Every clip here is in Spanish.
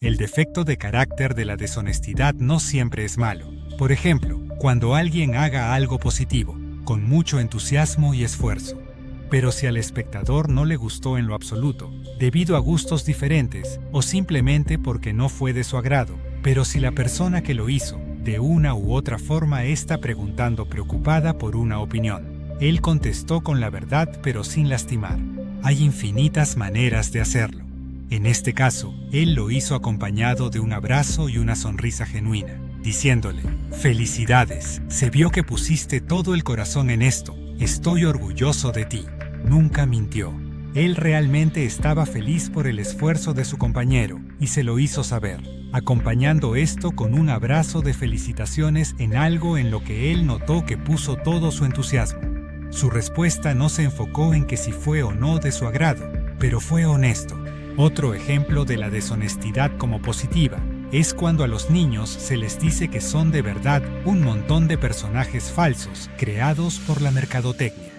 El defecto de carácter de la deshonestidad no siempre es malo. Por ejemplo, cuando alguien haga algo positivo, con mucho entusiasmo y esfuerzo. Pero si al espectador no le gustó en lo absoluto, debido a gustos diferentes o simplemente porque no fue de su agrado, pero si la persona que lo hizo, de una u otra forma está preguntando preocupada por una opinión, él contestó con la verdad pero sin lastimar. Hay infinitas maneras de hacerlo. En este caso, él lo hizo acompañado de un abrazo y una sonrisa genuina, diciéndole: «Felicidades, se vio que pusiste todo el corazón en esto, estoy orgulloso de ti». Nunca mintió. Él realmente estaba feliz por el esfuerzo de su compañero y se lo hizo saber, acompañando esto con un abrazo de felicitaciones en algo en lo que él notó que puso todo su entusiasmo. Su respuesta no se enfocó en que si fue o no de su agrado, pero fue honesto. Otro ejemplo de la deshonestidad como positiva es cuando a los niños se les dice que son de verdad un montón de personajes falsos creados por la mercadotecnia.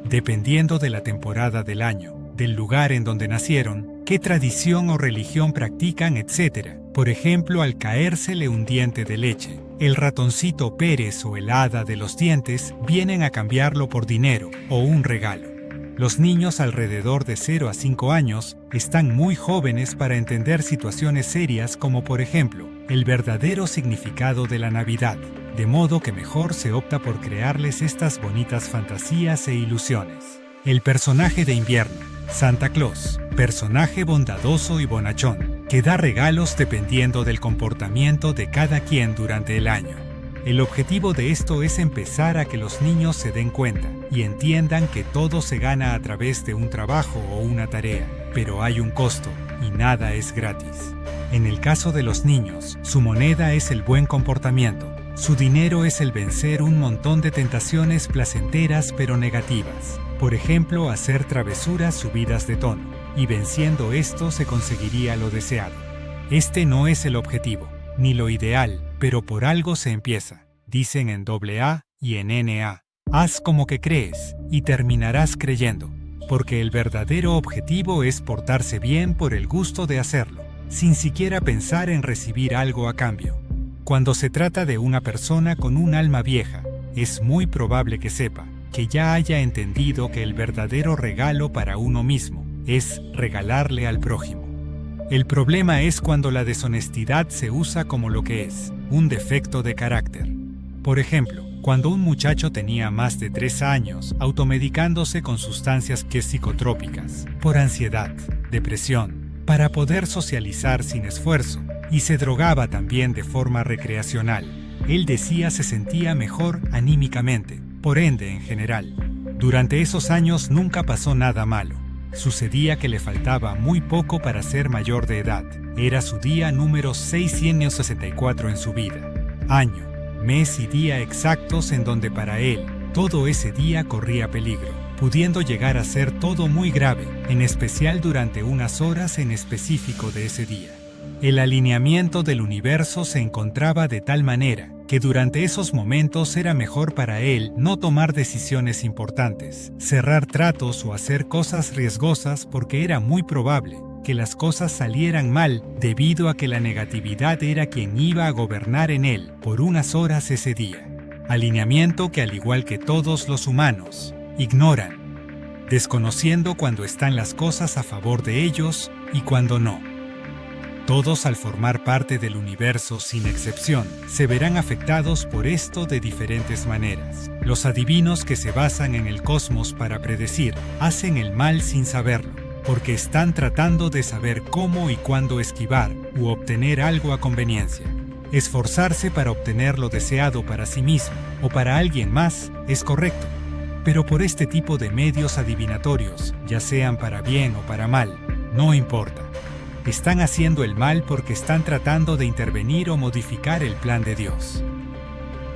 Dependiendo de la temporada del año, del lugar en donde nacieron, qué tradición o religión practican, etc. Por ejemplo, al caérsele un diente de leche, el ratoncito Pérez o el hada de los dientes vienen a cambiarlo por dinero o un regalo. Los niños alrededor de 0 a 5 años están muy jóvenes para entender situaciones serias como, por ejemplo, el verdadero significado de la Navidad, de modo que mejor se opta por crearles estas bonitas fantasías e ilusiones. El personaje de invierno, Santa Claus, personaje bondadoso y bonachón, que da regalos dependiendo del comportamiento de cada quien durante el año. El objetivo de esto es empezar a que los niños se den cuenta y entiendan que todo se gana a través de un trabajo o una tarea, pero hay un costo y nada es gratis. En el caso de los niños, su moneda es el buen comportamiento, su dinero es el vencer un montón de tentaciones placenteras pero negativas. Por ejemplo, hacer travesuras subidas de tono, y venciendo esto se conseguiría lo deseado. Este no es el objetivo, ni lo ideal, pero por algo se empieza, dicen en AA y en NA. Haz como que crees, y terminarás creyendo, porque el verdadero objetivo es portarse bien por el gusto de hacerlo, sin siquiera pensar en recibir algo a cambio. Cuando se trata de una persona con un alma vieja, es muy probable que sepa, que ya haya entendido que el verdadero regalo para uno mismo es regalarle al prójimo. El problema es cuando la deshonestidad se usa como lo que es, un defecto de carácter. Por ejemplo, cuando un muchacho tenía más de 3 años automedicándose con sustancias psicotrópicas, por ansiedad, depresión, para poder socializar sin esfuerzo, y se drogaba también de forma recreacional, él decía se sentía mejor anímicamente, por ende en general. Durante esos años nunca pasó nada malo. Sucedía que le faltaba muy poco para ser mayor de edad. Era su día número 664 en su vida. Año, mes y día exactos en donde para él todo ese día corría peligro, pudiendo llegar a ser todo muy grave, en especial durante unas horas en específico de ese día. El alineamiento del universo se encontraba de tal manera que durante esos momentos era mejor para él no tomar decisiones importantes, cerrar tratos o hacer cosas riesgosas porque era muy probable que las cosas salieran mal debido a que la negatividad era quien iba a gobernar en él por unas horas ese día. Alineamiento que, al igual que todos los humanos, ignoran, desconociendo cuando están las cosas a favor de ellos y cuando no. Todos, al formar parte del universo sin excepción, se verán afectados por esto de diferentes maneras. Los adivinos que se basan en el cosmos para predecir, hacen el mal sin saberlo, porque están tratando de saber cómo y cuándo esquivar u obtener algo a conveniencia. Esforzarse para obtener lo deseado para sí mismo o para alguien más es correcto, pero por este tipo de medios adivinatorios, ya sean para bien o para mal, no importa. Están haciendo el mal porque están tratando de intervenir o modificar el plan de Dios.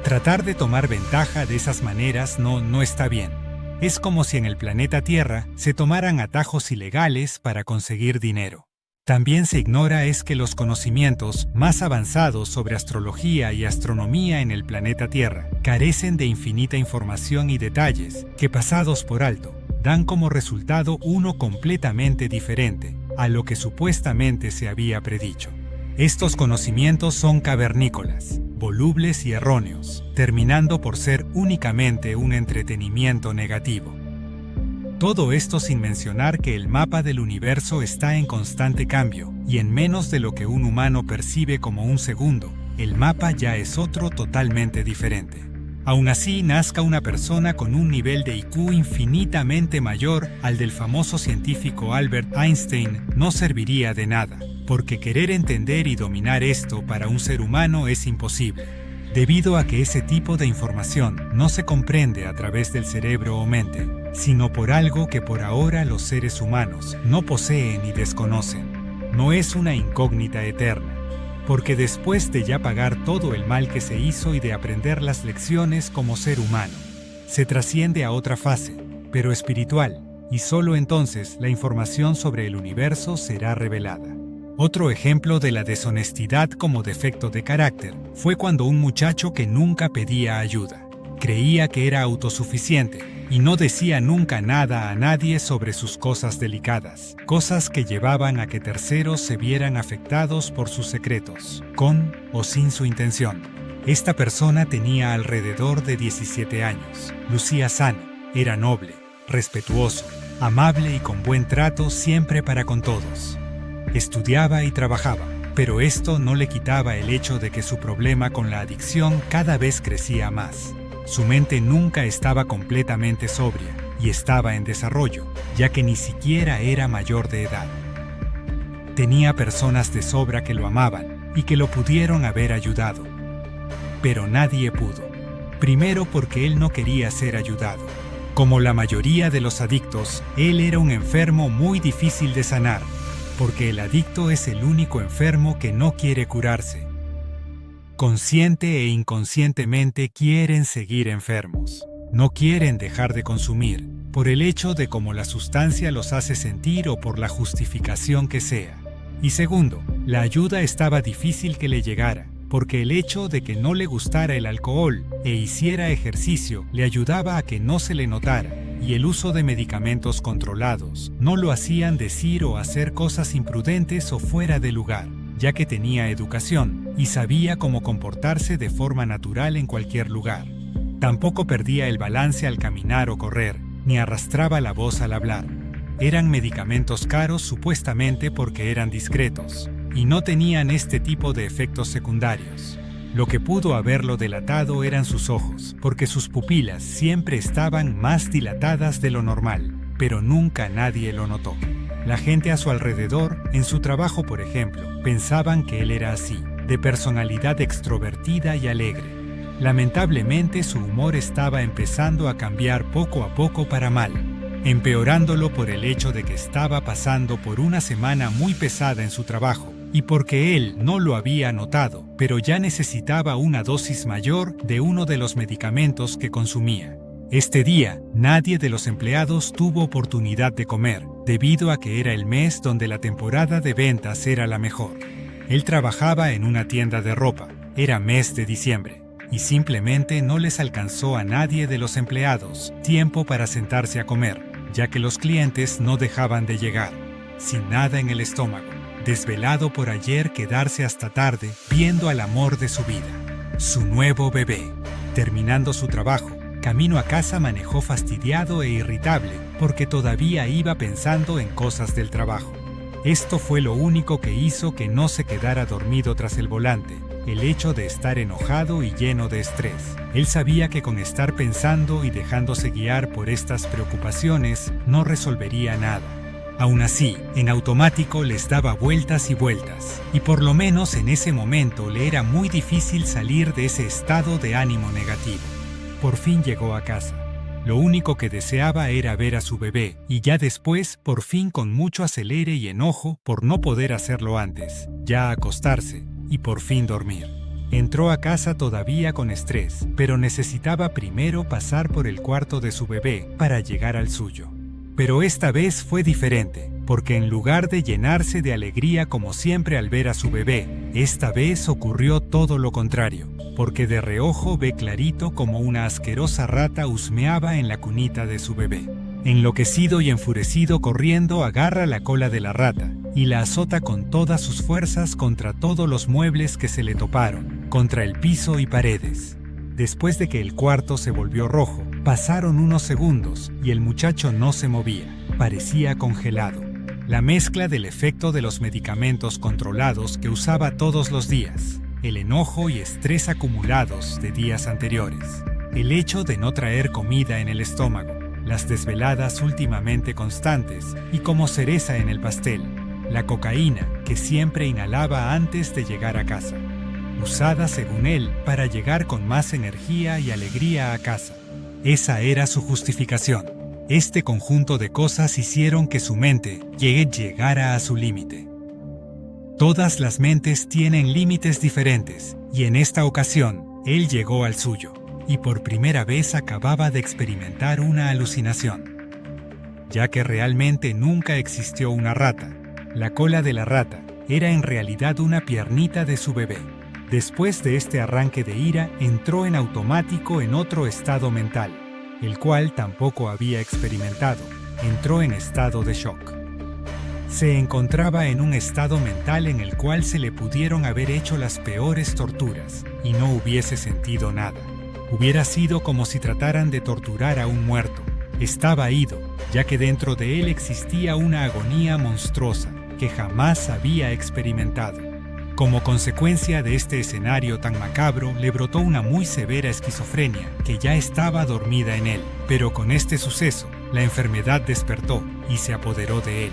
Tratar de tomar ventaja de esas maneras no está bien. Es como si en el planeta Tierra se tomaran atajos ilegales para conseguir dinero. También se ignora es que los conocimientos más avanzados sobre astrología y astronomía en el planeta Tierra carecen de infinita información y detalles que, pasados por alto, dan como resultado uno completamente diferente a lo que supuestamente se había predicho. Estos conocimientos son cavernícolas, volubles y erróneos, terminando por ser únicamente un entretenimiento negativo. Todo esto sin mencionar que el mapa del universo está en constante cambio, y en menos de lo que un humano percibe como un segundo, el mapa ya es otro totalmente diferente. Aún así, nazca una persona con un nivel de IQ infinitamente mayor al del famoso científico Albert Einstein no serviría de nada, porque querer entender y dominar esto para un ser humano es imposible, debido a que ese tipo de información no se comprende a través del cerebro o mente, sino por algo que por ahora los seres humanos no poseen y desconocen. No es una incógnita eterna, porque después de ya pagar todo el mal que se hizo y de aprender las lecciones como ser humano, se trasciende a otra fase, pero espiritual, y solo entonces la información sobre el universo será revelada. Otro ejemplo de la deshonestidad como defecto de carácter fue cuando un muchacho que nunca pedía ayuda, creía que era autosuficiente y no decía nunca nada a nadie sobre sus cosas delicadas, cosas que llevaban a que terceros se vieran afectados por sus secretos, con o sin su intención. Esta persona tenía alrededor de 17 años, lucía sano, era noble, respetuoso, amable y con buen trato siempre para con todos. Estudiaba y trabajaba, pero esto no le quitaba el hecho de que su problema con la adicción cada vez crecía más. Su mente nunca estaba completamente sobria y estaba en desarrollo, ya que ni siquiera era mayor de edad. Tenía personas de sobra que lo amaban y que lo pudieron haber ayudado, pero nadie pudo. Primero porque él no quería ser ayudado. Como la mayoría de los adictos, él era un enfermo muy difícil de sanar, porque el adicto es el único enfermo que no quiere curarse. Consciente e inconscientemente quieren seguir enfermos. No quieren dejar de consumir, por el hecho de cómo la sustancia los hace sentir o por la justificación que sea. Y segundo, la ayuda estaba difícil que le llegara, porque el hecho de que no le gustara el alcohol e hiciera ejercicio le ayudaba a que no se le notara, y el uso de medicamentos controlados no lo hacían decir o hacer cosas imprudentes o fuera de lugar, ya que tenía educación y sabía cómo comportarse de forma natural en cualquier lugar. Tampoco perdía el balance al caminar o correr, ni arrastraba la voz al hablar. Eran medicamentos caros supuestamente porque eran discretos, y no tenían este tipo de efectos secundarios. Lo que pudo haberlo delatado eran sus ojos, porque sus pupilas siempre estaban más dilatadas de lo normal, pero nunca nadie lo notó. La gente a su alrededor, en su trabajo por ejemplo, pensaban que él era así, de personalidad extrovertida y alegre. Lamentablemente su humor estaba empezando a cambiar poco a poco para mal, empeorándolo por el hecho de que estaba pasando por una semana muy pesada en su trabajo, y porque él no lo había notado, pero ya necesitaba una dosis mayor de uno de los medicamentos que consumía. Este día, nadie de los empleados tuvo oportunidad de comer, debido a que era el mes donde la temporada de ventas era la mejor. Él trabajaba en una tienda de ropa, era mes de diciembre, y simplemente no les alcanzó a nadie de los empleados tiempo para sentarse a comer, ya que los clientes no dejaban de llegar, sin nada en el estómago, desvelado por ayer quedarse hasta tarde viendo al amor de su vida, su nuevo bebé. Terminando su trabajo, camino a casa manejó fastidiado e irritable porque todavía iba pensando en cosas del trabajo. Esto fue lo único que hizo que no se quedara dormido tras el volante, el hecho de estar enojado y lleno de estrés. Él sabía que con estar pensando y dejándose guiar por estas preocupaciones no resolvería nada. Aún así, en automático les daba vueltas y vueltas, y por lo menos en ese momento le era muy difícil salir de ese estado de ánimo negativo. Por fin llegó a casa. Lo único que deseaba era ver a su bebé, y ya después, por fin con mucho acelere y enojo por no poder hacerlo antes, ya acostarse, y por fin dormir. Entró a casa todavía con estrés, pero necesitaba primero pasar por el cuarto de su bebé para llegar al suyo. Pero esta vez fue diferente, porque en lugar de llenarse de alegría como siempre al ver a su bebé, esta vez ocurrió todo lo contrario, porque de reojo ve clarito como una asquerosa rata husmeaba en la cunita de su bebé. Enloquecido y enfurecido corriendo agarra la cola de la rata, y la azota con todas sus fuerzas contra todos los muebles que se le toparon, contra el piso y paredes. Después de que el cuarto se volvió rojo, pasaron unos segundos y el muchacho no se movía, parecía congelado. La mezcla del efecto de los medicamentos controlados que usaba todos los días, el enojo y estrés acumulados de días anteriores, el hecho de no traer comida en el estómago, las desveladas últimamente constantes y como cereza en el pastel, la cocaína que siempre inhalaba antes de llegar a casa, usada según él para llegar con más energía y alegría a casa. Esa era su justificación. Este conjunto de cosas hicieron que su mente llegara a su límite. Todas las mentes tienen límites diferentes, y en esta ocasión, él llegó al suyo, y por primera vez acababa de experimentar una alucinación. Ya que realmente nunca existió una rata, la cola de la rata era en realidad una piernita de su bebé. Después de este arranque de ira, entró en automático en otro estado mental, el cual tampoco había experimentado. Entró en estado de shock. Se encontraba en un estado mental en el cual se le pudieron haber hecho las peores torturas y no hubiese sentido nada. Hubiera sido como si trataran de torturar a un muerto. Estaba ido, ya que dentro de él existía una agonía monstruosa que jamás había experimentado. Como consecuencia de este escenario tan macabro, le brotó una muy severa esquizofrenia que ya estaba dormida en él. Pero con este suceso, la enfermedad despertó y se apoderó de él.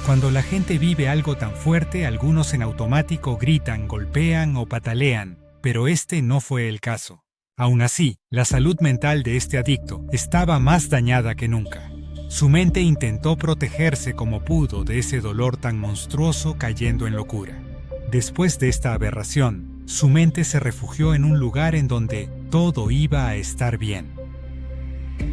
Cuando la gente vive algo tan fuerte, algunos en automático gritan, golpean o patalean, pero este no fue el caso. Aún así, la salud mental de este adicto estaba más dañada que nunca. Su mente intentó protegerse como pudo de ese dolor tan monstruoso cayendo en locura. Después de esta aberración, su mente se refugió en un lugar en donde todo iba a estar bien.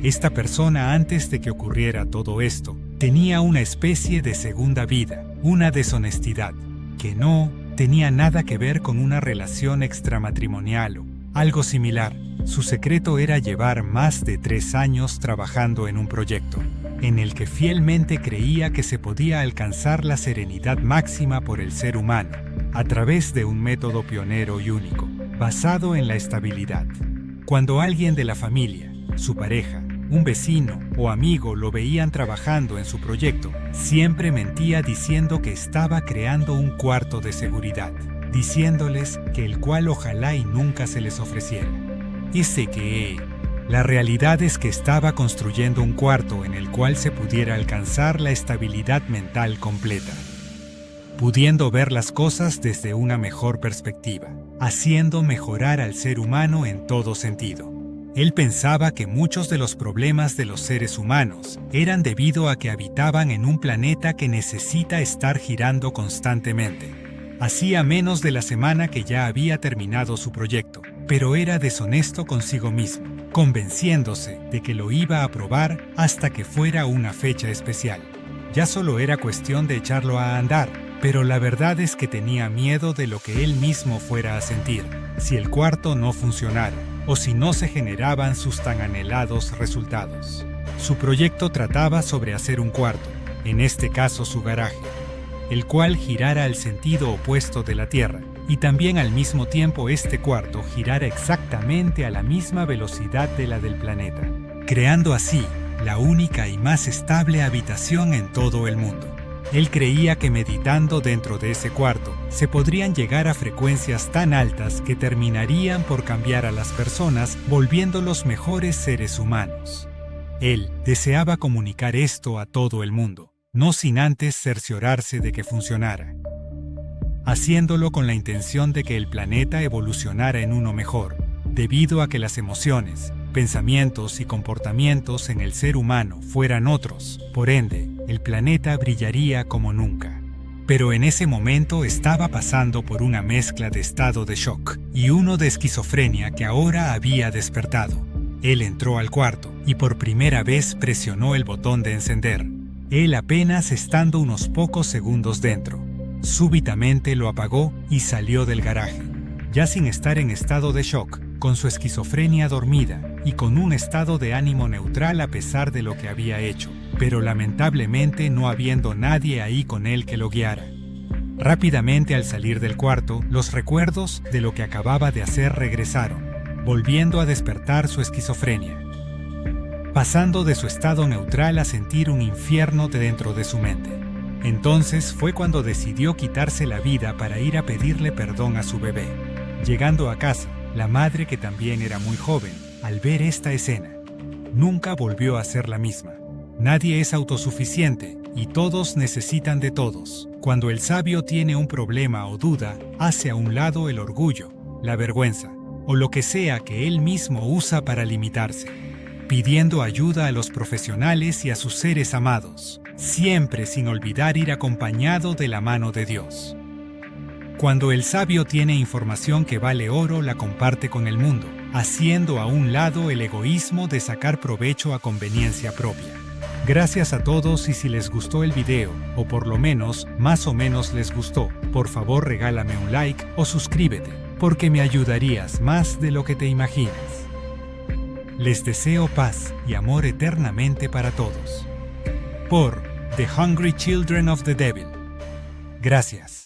Esta persona, antes de que ocurriera todo esto, tenía una especie de segunda vida, una deshonestidad, que no tenía nada que ver con una relación extramatrimonial o algo similar. Su secreto era llevar más de 3 años trabajando en un proyecto, en el que fielmente creía que se podía alcanzar la serenidad máxima por el ser humano, a través de un método pionero y único, basado en la estabilidad. Cuando alguien de la familia, su pareja, un vecino o amigo lo veían trabajando en su proyecto, siempre mentía diciendo que estaba creando un cuarto de seguridad, diciéndoles que el cual ojalá y nunca se les ofreciera. La realidad es que estaba construyendo un cuarto en el cual se pudiera alcanzar la estabilidad mental completa, pudiendo ver las cosas desde una mejor perspectiva, haciendo mejorar al ser humano en todo sentido. Él pensaba que muchos de los problemas de los seres humanos eran debido a que habitaban en un planeta que necesita estar girando constantemente. Hacía menos de la semana que ya había terminado su proyecto, pero era deshonesto consigo mismo, convenciéndose de que lo iba a probar hasta que fuera una fecha especial. Ya solo era cuestión de echarlo a andar, pero la verdad es que tenía miedo de lo que él mismo fuera a sentir, si el cuarto no funcionara, o si no se generaban sus tan anhelados resultados. Su proyecto trataba sobre hacer un cuarto, en este caso su garaje, el cual girara al sentido opuesto de la Tierra, y también al mismo tiempo este cuarto girara exactamente a la misma velocidad de la del planeta, creando así la única y más estable habitación en todo el mundo. Él creía que meditando dentro de ese cuarto se podrían llegar a frecuencias tan altas que terminarían por cambiar a las personas, volviéndolos mejores seres humanos. Él deseaba comunicar esto a todo el mundo, no sin antes cerciorarse de que funcionara, haciéndolo con la intención de que el planeta evolucionara en uno mejor, debido a que las emociones, pensamientos y comportamientos en el ser humano fueran otros. Por ende, el planeta brillaría como nunca. Pero en ese momento estaba pasando por una mezcla de estado de shock y uno de esquizofrenia que ahora había despertado. Él entró al cuarto y por primera vez presionó el botón de encender. Él apenas estando unos pocos segundos dentro. Súbitamente lo apagó y salió del garaje, ya sin estar en estado de shock, con su esquizofrenia dormida y con un estado de ánimo neutral a pesar de lo que había hecho, pero lamentablemente no habiendo nadie ahí con él que lo guiara. Rápidamente al salir del cuarto, los recuerdos de lo que acababa de hacer regresaron, volviendo a despertar su esquizofrenia, pasando de su estado neutral a sentir un infierno de dentro de su mente. Entonces fue cuando decidió quitarse la vida para ir a pedirle perdón a su bebé. Llegando a casa, la madre, que también era muy joven, al ver esta escena, nunca volvió a ser la misma. Nadie es autosuficiente y todos necesitan de todos. Cuando el sabio tiene un problema o duda, hace a un lado el orgullo, la vergüenza o lo que sea que él mismo usa para limitarse, pidiendo ayuda a los profesionales y a sus seres amados, siempre sin olvidar ir acompañado de la mano de Dios. Cuando el sabio tiene información que vale oro, la comparte con el mundo, haciendo a un lado el egoísmo de sacar provecho a conveniencia propia. Gracias a todos, y si les gustó el video, o por lo menos, más o menos les gustó, por favor regálame un like o suscríbete, porque me ayudarías más de lo que te imaginas. Les deseo paz y amor eternamente para todos. Por The Hungry Children of the Devil. Gracias.